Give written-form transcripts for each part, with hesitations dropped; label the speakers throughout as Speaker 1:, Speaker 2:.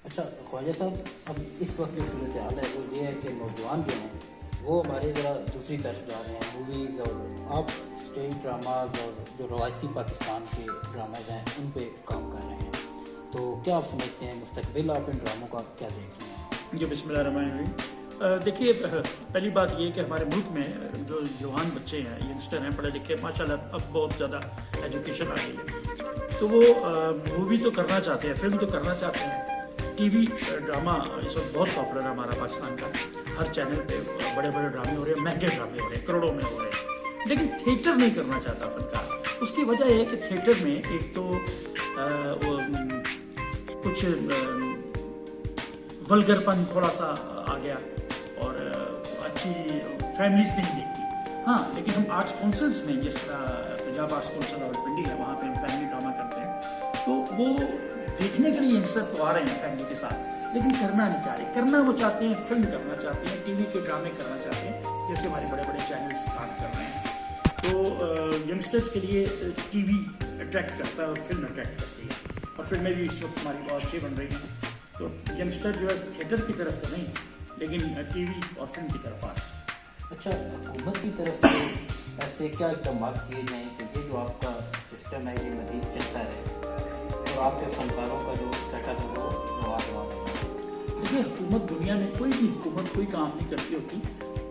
Speaker 1: अच्छा ख्वाजा साहब, अब इस वक्त जो सूरत हाल है वो ये है कि नौजवान जो हैं वो हमारे ज़रा दूसरी तरफ जा रहे हैं, मूवीज़ और आप स्टेज ड्रामाज और जो रवायती पाकिस्तान के ड्रामाज हैं उन पे काम कर रहे हैं। तो क्या आप समझते हैं मुस्तकबिल आप इन ड्रामों का क्या देख रहे हैं?
Speaker 2: जी बिस्मिल्लाहिर्रहमानिर्रहीम। देखिए, पहली बात ये कि हमारे मुल्क में जो जवान बच्चे हैं, यंगस्टर हैं, पढ़े लिखे, माशाल्लाह अब बहुत ज़्यादा एजुकेशन आ गई है, तो वो मूवी तो करना चाहते हैं, फिल्म तो करना चाहते हैं, टीवी ड्रामा इस वक्त बहुत पॉपुलर है हमारा पाकिस्तान का। हर चैनल पे बड़े बड़े ड्रामे हो रहे हैं, महंगे ड्रामे हो रहे हैं, करोड़ों में हो रहे हैं, लेकिन थिएटर नहीं करना चाहता फनकार। उसकी वजह यह है कि थिएटर में एक तो कुछ वल्गरपन थोड़ा सा आ गया और अच्छी फैमिलीज नहीं देखती। हाँ, लेकिन हम आर्ट्स काउंसिल्स में, जिस तरह पंजाब आर्ट्स काउंसिल रावलपिंडी है, वहाँ पे हम फैमिली ड्रामा करते हैं, तो वो देखने के लिए यंगस्टर तो आ रहे हैं फैमिली के साथ, लेकिन करना नहीं चाह रहे। करना वो चाहते हैं, फिल्म करना चाहते हैं, टीवी के ड्रामे करना चाहते हैं, जैसे हमारे बड़े बड़े चैनल्स काम कर रहे हैं। तो यंगस्टर्स के लिए टीवी अट्रैक्ट करता है और फिल्म अट्रैक्ट करती है, और फिल्में भी इस वक्त हमारी बहुत अच्छी बन रही हैं। तो यंगस्टर जो है थिएटर की तरफ तो नहीं, लेकिन टीवी और फिल्म की तरफ आ रहे हैं।
Speaker 1: अच्छा, हुकूमत की तरफ से ऐसे क्या इकदाम किए जाएँ कि ये जो आपका सिस्टम है ये मज़ीद चलता रहे और आपके फनकारों का जो सेटअप है वो रवा रहे?
Speaker 2: देखिए, हुकूमत, दुनिया में कोई भी हुकूमत कोई काम नहीं करती होती,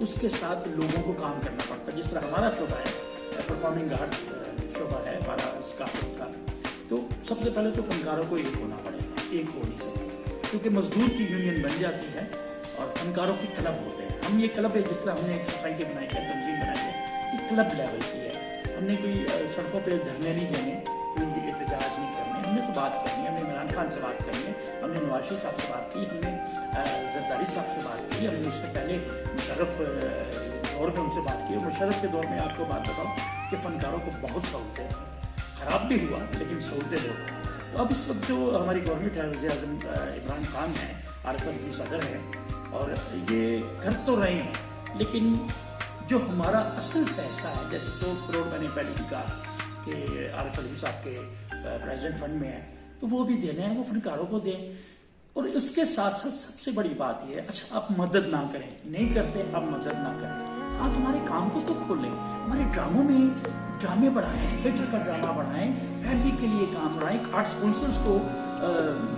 Speaker 2: उसके साथ लोगों को काम करना पड़ता है। जिस तरह हमारा शोबा है, परफॉर्मिंग आर्ट शोबा है हमारा इसका का, तो सबसे पहले तो फनकारों को एक होना पड़ेगा, एक हो नहीं सकते, क्योंकि मजदूर की यूनियन बन जाती है और फनकारों की क्लब होते हैं। हम ये क्लब है, जिस तरह हमने एक सोसाइटी बनाई है, तंजीम बनाई है, ये क्लब लेवल की है। हमने कोई सड़कों पे धरने नहीं देने, कोई एहतजाज नहीं करने, हमने तो बात करनी है। हमने इमरान खान से बात करनी है, हमने नवाज शरीफ साहब से बात की, हमने जरदारी साहब से बात की, हमने उससे पहले मुशर्रफ दौर में उनसे बात की। और मुशर्रफ के दौर में आपको बात बताऊँ कि फनकारों को बहुत सहूलतें, खराब भी हुआ लेकिन सहूलतें बहुत। तो अब इस वक्त जो हमारी गवर्नमेंट है, वज़ीर आज़म इमरान खान है, आरिफ अलवी सदर है, और ये कर तो रहे हैं, लेकिन जो हमारा असल पैसा है, जैसे 100 करोड़ मैंने पहले भी कहा कि आरिफ अलवी साहब के प्रेसिडेंट फंड में है, तो वो भी देने हैं, वो फनकारों को दें। और इसके साथ साथ सबसे बड़ी बात यह है, अच्छा आप मदद ना करें, नहीं करते आप मदद ना करें, आप हमारे काम को तो खोलें, हमारे ड्रामों में ड्रामे बढ़ाएं, थिएटर का ड्रामा बढ़ाएं, फैमिली के लिए काम बढ़ाएं, आर्ट्स काउंसिल्स को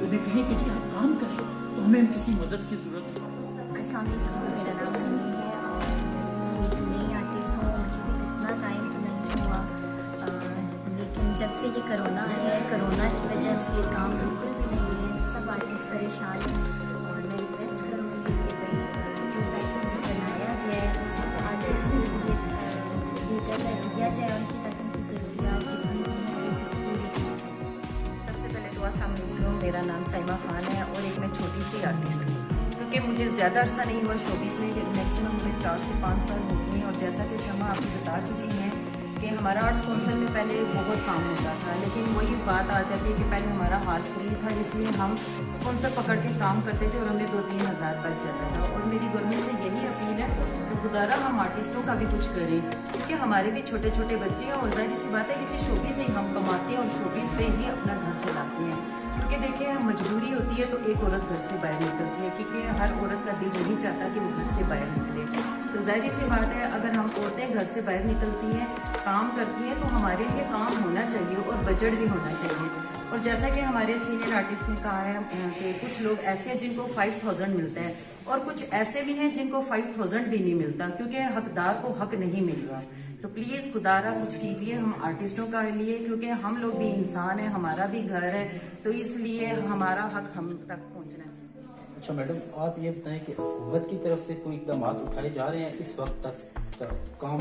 Speaker 2: उन्हें कहें कि जी आप काम करें, तो हमें किसी मदद की जरूरत नहीं।
Speaker 3: अस्सलाम वालेकुम, मेरा नाम सनी है और एक नई आर्टिस्ट हूँ। मुझे भी इतना टाइम तो नहीं हुआ, लेकिन जब से ये कोरोना है, कोरोना की वजह से काम बिल्कुल भी नहीं है, सब आर्टिस्ट परेशान हैं। और मैं रिक्वेस्ट करूँगी कि भाई जो पैकेज बनाया गया है सब आर्टिस्ट के लिए दिया जाए, उनकी तक उनकी ज़रूरियात सबसे पहले तो अस्सलाम वालेकुम, मेरा नाम साइमा खान है और एक मैं छोटी सी आर्टिस्ट हूँ, क्योंकि मुझे ज़्यादा अरसा नहीं हुआ शोबीज़ में, मैक्सिमम मुझे 4 से 5 साल हो गए हैं। और जैसा कि शमा आपको बता चुकी हैं कि हमारा आर्ट्स काउंसिल में पहले बहुत काम होता था, लेकिन वही बात आ जाती है कि पहले हमारा हाल फ्री था, इसलिए हम स्पॉन्सर पकड़ के काम करते थे और हमें 2-3 हज़ार बच जाता था। और मेरी गवर्नमेंट से यही अपील है कि खुदारा हम आर्टिस्टों का भी कुछ करें, क्योंकि हमारे भी छोटे छोटे बच्चे हैं और जाहिर सी बात है किसी शोबीज़ से ही हम कमाते हैं और शोबीज़ पे ही अपना घर चलाते हैं। क्योंकि देखिए, मजबूरी होती है तो एक औरत घर से बाहर निकलती है, क्योंकि हर औरत का दिल नहीं चाहता कि वो घर से बाहर निकले। तो जाहिर सी बात है, अगर हम औरतें घर से बाहर निकलती हैं, काम करती हैं, तो हमारे लिए काम होना चाहिए और बजट भी होना चाहिए। और जैसा कि हमारे सीनियर आर्टिस्ट ने कहा है कि कुछ लोग ऐसे हैं जिनको 5000 मिलता है और कुछ ऐसे भी हैं जिनको 5000 भी नहीं मिलता, क्योंकि हकदार को हक नहीं मिल रहा। तो प्लीज़ खुदारा कुछ कीजिए हम आर्टिस्टों का लिए, क्योंकि हम लोग भी इंसान हैं, हमारा भी घर है, तो इसलिए हमारा हक हम तक पहुंचना चाहिए।
Speaker 1: अच्छा मैडम, आप ये बताएं कि हुकूमत की तरफ से कोई इकदाम उठाए जा रहे हैं इस वक्त तक काम,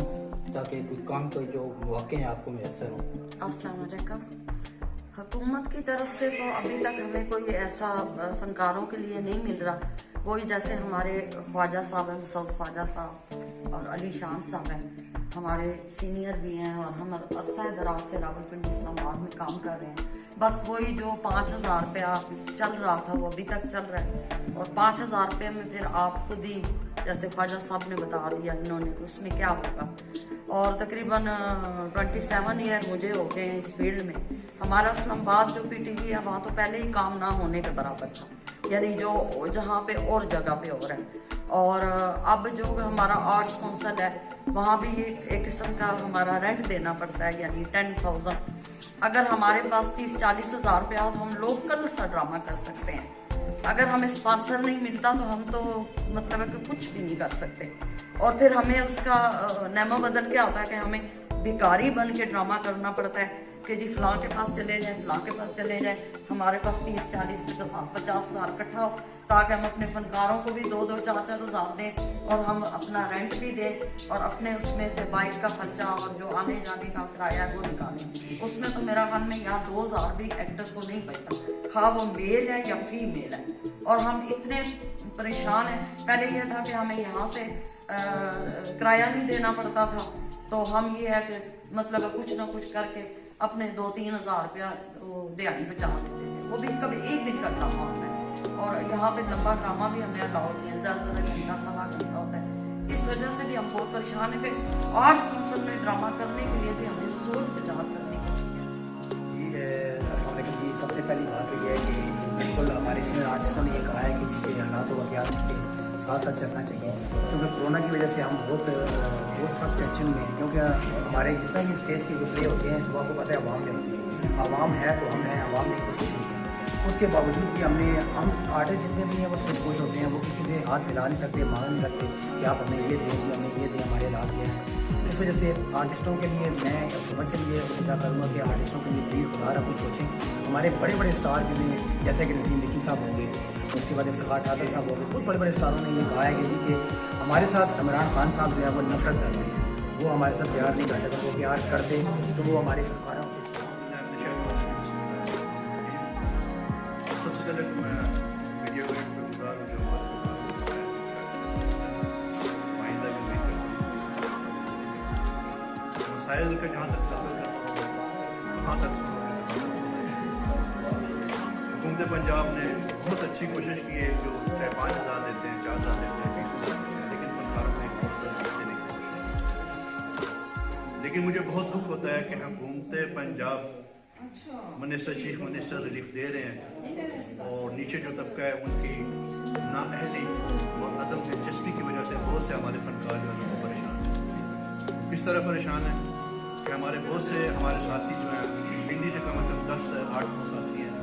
Speaker 1: ताकि कोई काम के जो मौके हैं आपको मैसर हों?
Speaker 4: अस्सलाम वालेकुम। हुकूमत की तरफ से तो अभी तक हमें कोई ऐसा फनकारों के लिए नहीं मिल रहा। वही जैसे हमारे ख्वाजा साहब हैं, मुसअद ख्वाजा साहब और अली शान साहब हैं, हमारे सीनियर भी हैं और हम अरसा दराज से रावलपिंडी इस्लामाबाद में काम कर रहे हैं। बस वही जो 5000 रुपया चल रहा था वो अभी तक चल रहा है, और 5000 रुपये में फिर आप खुद ही, जैसे ख्वाजा साहब ने बता दिया इन्होंने, उसमें क्या होगा। और तकरीबन 27 ईयर मुझे हो गए हैं इस फील्ड में। हमारा इस्लामाबाद जो PTV है वहाँ तो पहले ही काम ना होने के बराबर था, यानी जो जहाँ पे और जगह पे और है। और अब जो हमारा आर्ट्स काउंसिल है वहाँ भी एक किस्म का हमारा रेंट देना पड़ता है, यानी 10,000। अगर हमारे पास 30-40 हज़ार रुपया हो तो हम लोकल सा ड्रामा कर सकते हैं। अगर हमें स्पॉन्सर नहीं मिलता तो हम तो मतलब है कि कुछ भी नहीं कर सकते। और फिर हमें उसका नेमो बदल के आता है कि हमें भिखारी बन के ड्रामा करना पड़ता है कि जी फलां के पास चले जाए, फलां के पास चले जाए, हमारे पास 30-40 50 हज़ार इकट्ठा हो ताकि हम अपने फनकारों को भी 2-2 4-4 हज़ार दें और हम अपना रेंट भी दें और अपने उसमें से बाइक का खर्चा और जो आने जाने का किराया वो निकालें। उसमें तो मेरा ख्याल में यहाँ 2,000 भी एक्टर को नहीं बचता, खा वो मेल है या फीमेल है। और हम इतने परेशान हैं। पहले यह था कि हमें यहाँ से किराया नहीं देना पड़ता था, तो हम ये है कि मतलब कुछ ना कुछ करके अपने 2-3 हज़ार रुपया दिहाड़ी बचा लेते थे। वो भी कभी एक दिन का ड्रामा होता है और यहाँ पे लंबा ड्रामा भी हमें अलाउड नहीं है, ज़्यादा घंटा 1.25 घंटा होता है। इस वजह से भी हम बहुत परेशान हैं कि आर्ट्स काउंसिल में ड्रामा करने के लिए भी हमें सोच विचार करनी पड़ती है।
Speaker 5: जी अस्सलाम वालेकुम जी। सबसे पहली बात तो ये है कि बिल्कुल हमारे सीनियर आर्टिस्टों ने ये कहा है कि जी ये हालात वाक़यात के साथ साथ चलना चाहिए, क्योंकि कोरोना की वजह से हम बहुत सख्त टेंशन में हैं। क्योंकि हमारे जितना भी स्टेज के जो प्ले होते हैं वो आपको पता है आवाम में होती है, आवाम है तो हम हैं, आवाम नहीं तो कुछ नहीं है। उसके बावजूद भी हम आर्टिस्ट जितने भी हैं वो सिर्फ खुश होते हैं, वो किसी से हाथ मिला नहीं सकते, मांग नहीं सकते कि आप हमें ये दें जी, हमें ये दें, हमारे लाभ ये हैं। इस वजह से आर्टिस्टों के लिए मैं हुकूमत से ये क्या करूँगा कि आर्टिस्टों के लिए प्लीज़ खुदा रहा कुछ सोचें। हमारे बड़े बड़े स्टार के लिए जैसे कि नसीम निकी साहब होंगे, उसके बाद इफ्तिखार ठाकुर साहब हो गए, बहुत बड़े बड़े स्टारों ने ये कहा है कि हमारे साथ इमरान खान साहब जो है वो नफरत करते हैं, वो हमारे साथ प्यार नहीं करते। अगर वो प्यार करते तो वो हमारे फनकारों
Speaker 6: सबसे पहले तो मैं वीडियो को मसाइल का जहाँ तक वहाँ तक हुकूमत पंजाब ने बहुत अच्छी कोशिश की है, जो चाहे 5,000 देते हैं, 4,000 देते हैं, 20,000 देते हैं, लेकिन फनकारों को देने की कोशिश। लेकिन मुझे बहुत दुख होता है कि हुकूमत Punjab minister, chief minister relief दे रहे हैं और नीचे जो तबका है उनकी नाअहली और अदम दिलचस्पी की वजह से बहुत से हमारे फनकार जो है वो परेशान हैं। किस तरह परेशान हैं कि हमारे बहुत से हमारे साथी जो हैं पिंडी से कम 10-8 साथी हैं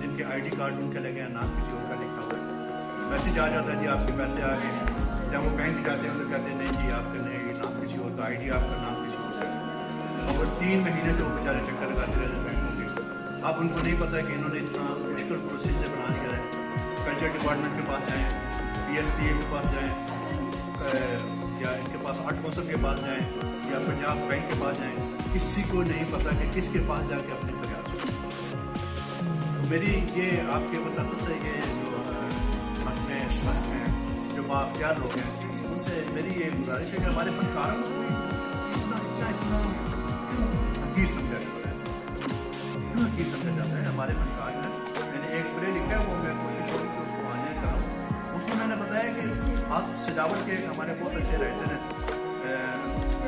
Speaker 6: जिनके ID कार्ड उनके लगे हैं, नाम किसी और का लिखा हुआ है। मैसेज आ जाता है जी आपके पैसे आ गए, जब वो बैंक जाते हैं तो कहते हैं नहीं जी आपका नहीं, नाम किसी और का, ID आपका, नाम किसी और का। और 3 महीने से वो बेचारे चक्कर लगाते रहते बैंकों के। अब उनको नहीं पता कि इन्होंने इतना मुश्किल प्रोसीजर बना दिया है। कल्चर डिपार्टमेंट के पास जाएँ, PSPA के पास जाएँ, या इनके पास आर्ट काउंसिल के पास जाएँ या पंजाब बैंक के पास जाएँ, किसी को नहीं पता कि किसके पास जाके अपने फरियाद सुने। मेरी ये आपके वसात से ये जो अपने जो बाख्तियार लोग हैं उनसे मेरी ये गुजारिश है कि हमारे फनकारों को इतना हकीर समझा जाता है, क्यों हकीर समझा जाता है हमारे फनकार में। मैंने एक प्ले लिखा है, वो मैं कोशिश करूँ कि उसको आने कराऊँ। उसमें मैंने बताया कि आप सजावट के हमारे बहुत अच्छे राइटर हैं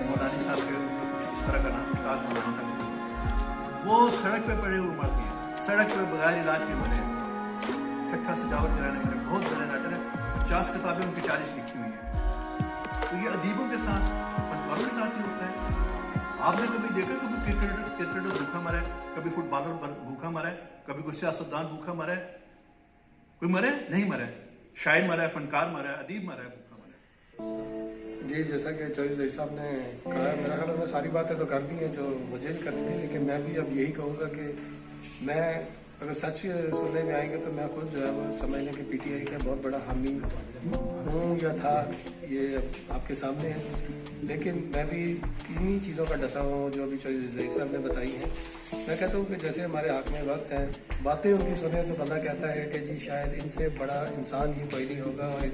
Speaker 6: मौलानी साहब के, कुछ इस तरह का नाम उस्ताद मौलानी साहब, वो सड़क पे पड़े हुए मरते हैं, सड़क पे बगैर इलाज के मरे हैं। इकट्ठा सजावट कराने वाले बहुत बड़े राइटर हैं, 50 किताबें उनकी 40 लिखी हुई हैं। तो ये अदीबों के साथ, फनकारों के साथ ही होता है। आपने कभी देखा कभी क्रिकेटर भूखा मरा है, कभी फुटबॉलर भूखा मरा है, कभी कोई सियासतदान भूखा मरा है? कोई मरे नहीं मरा है, शायर मरा है, फनकार मरा है, अदीब मरा है, भूखा मरा है।
Speaker 7: जी जैसा कि चौधरी साहब ने कहा, मेरा ख्याल में सारी बातें तो कर दी हैं जो मुझे भी करनी थी, लेकिन मैं भी अब यही कहूँगा कि मैं अगर सच सुनने में आएंगे तो मैं खुद जो है वो समझ लें कि PTI का बहुत बड़ा हामी हूँ या था, ये आपके सामने है। लेकिन मैं भी इन्हीं चीज़ों का डसा हूँ जो अभी चौधरी साहब ने बताई हैं। मैं कहता हूँ कि जैसे हमारे हाथ में वक्त है, बातें उनकी सुने तो बंदा कहता है कि जी शायद इनसे बड़ा इंसान ही कोई नहीं होगा और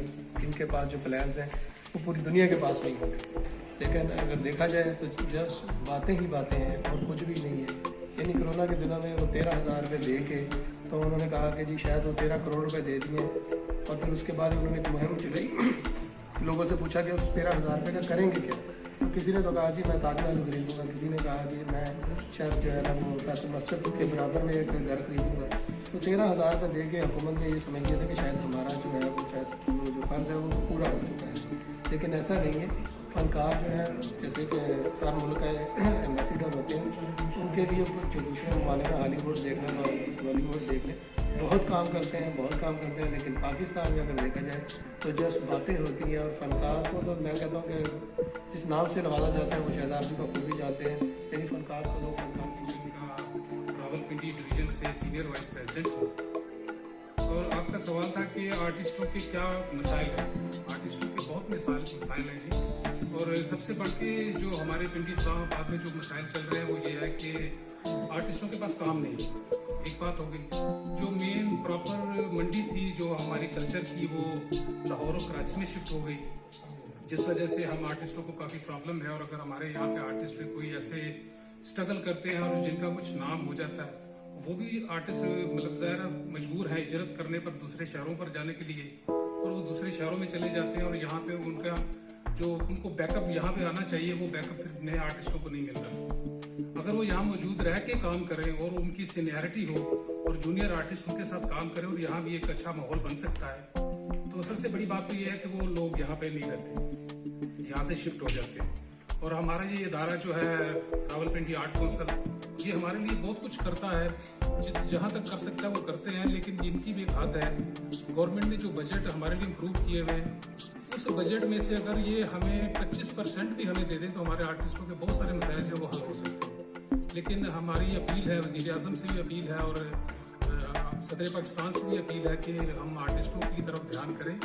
Speaker 7: इनके पास जो प्लान्स हैं वो पूरी दुनिया के पास नहीं होंगे। लेकिन अगर देखा जाए तो जस्ट बातें ही बातें हैं और कुछ भी नहीं है। यानी कोरोना के दिनों में वो 13,000 रुपये दे के तो उन्होंने कहा कि जी शायद वो 13 करोड़ रुपए दे दिए और फिर उसके बाद उन्होंने एक मुहिम चलाई, लोगों से पूछा कि उस 13,000 रुपये का करेंगे क्या। तो किसी ने तो कहा जी मैं ताजमहल खरीदूंगा, किसी ने कहा जी मैं शायद जो है ना वो पैसे मस्जिद के बराबर में एक घर खरीदूंगा। तो 13,000 रुपये दे के हुकूमत ने ये समझ लिया था कि शायद हमारा जो है वो जो फ़र्ज़ है वो पूरा हो चुका है, लेकिन ऐसा नहीं है। फनकार जो है जैसे कि हर मुल्क के एम्बेसडर होते हैं, उनके लिए जो दूसरे ममालिक का हॉलीवुड देख लें और बॉलीवुड देख लें, बहुत काम करते हैं, लेकिन पाकिस्तान में अगर देखा जाए तो जस्ट बातें होती हैं। और फनकार को तो मैं कहता हूँ कि जिस नाम से नवाजा जाता है वो शायद आप भी बखूबी जाते हैं, यानी फनकार को लोग फनकार
Speaker 8: रावलपिंडी डिवीजन से सीनियर वाइस प्रेसिडेंट हूँ। और आपका सवाल था कि आर्टिस्टों के क्या मसाइल हैं। आर्टिस्टों के बहुत मसाइल हैं जी। और सबसे बढ़ के जो हमारे पिंडी इस्लामाबाद में जो मसाइल चल रहे हैं वो ये है कि आर्टिस्टों के पास काम नहीं है। एक बात हो गई, जो मेन प्रॉपर मंडी थी जो हमारी कल्चर की वो लाहौर और कराची में शिफ्ट हो गई, जिस वजह से हम आर्टिस्टों को काफ़ी प्रॉब्लम है। और अगर हमारे यहाँ पे आर्टिस्ट कोई ऐसे स्ट्रगल करते हैं और जिनका कुछ नाम हो जाता है, वो भी आर्टिस्ट मतलब ज़ाहिर मजबूर है हिजरत करने पर दूसरे शहरों पर जाने के लिए, और वो दूसरे शहरों में चले जाते हैं और यहाँ पे उनका जो उनको बैकअप यहाँ पे आना चाहिए वो बैकअप फिर नए आर्टिस्टों को नहीं मिल रहा। अगर वो यहाँ मौजूद रह के काम करें और उनकी सीनियरिटी हो और जूनियर आर्टिस्ट उनके साथ काम करें और यहाँ भी एक अच्छा माहौल बन सकता है, तो सबसे बड़ी बात तो ये है कि वो लोग यहाँ पे नहीं रहते, यहाँ से शिफ्ट हो जाते हैं। और हमारा ये इदारा जो है रावलपिंडी आर्ट काउंसिल, ये हमारे लिए बहुत कुछ करता है, जहाँ तक कर सकता है वो करते हैं, लेकिन इनकी भी एक हद है। गवर्नमेंट ने जो बजट हमारे लिए इम्प्रूव किए हुए हैं, उस बजट में से अगर ये हमें 25% भी हमें दे दें तो हमारे आर्टिस्टों के बहुत सारे मसाइल जो वो हल हो सकते हैं। लेकिन हमारी अपील है, वज़ीर आज़म से भी अपील है और सदर पाकिस्तान से भी अपील है कि हम आर्टिस्टों की तरफ ध्यान करें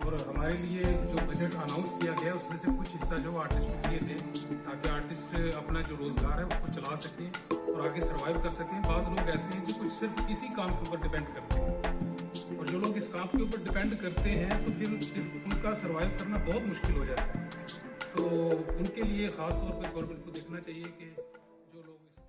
Speaker 8: और हमारे लिए जो बजट अनाउंस किया गया उसमें से कुछ हिस्सा जो आर्टिस्टों के लिए दें, ताकि आर्टिस्ट अपना जो रोज़गार है उसको चला सकें और आगे सर्वाइव कर सकें। बाज़ लोग ऐसे हैं जो कुछ सिर्फ इसी काम के ऊपर डिपेंड करते हैं, और जो लोग इस काम के ऊपर डिपेंड करते हैं तो फिर उनका सर्वाइव करना बहुत मुश्किल हो जाता है। तो उनके लिए ख़ास तौर पर गवर्नमेंट को देखना चाहिए कि जो लोग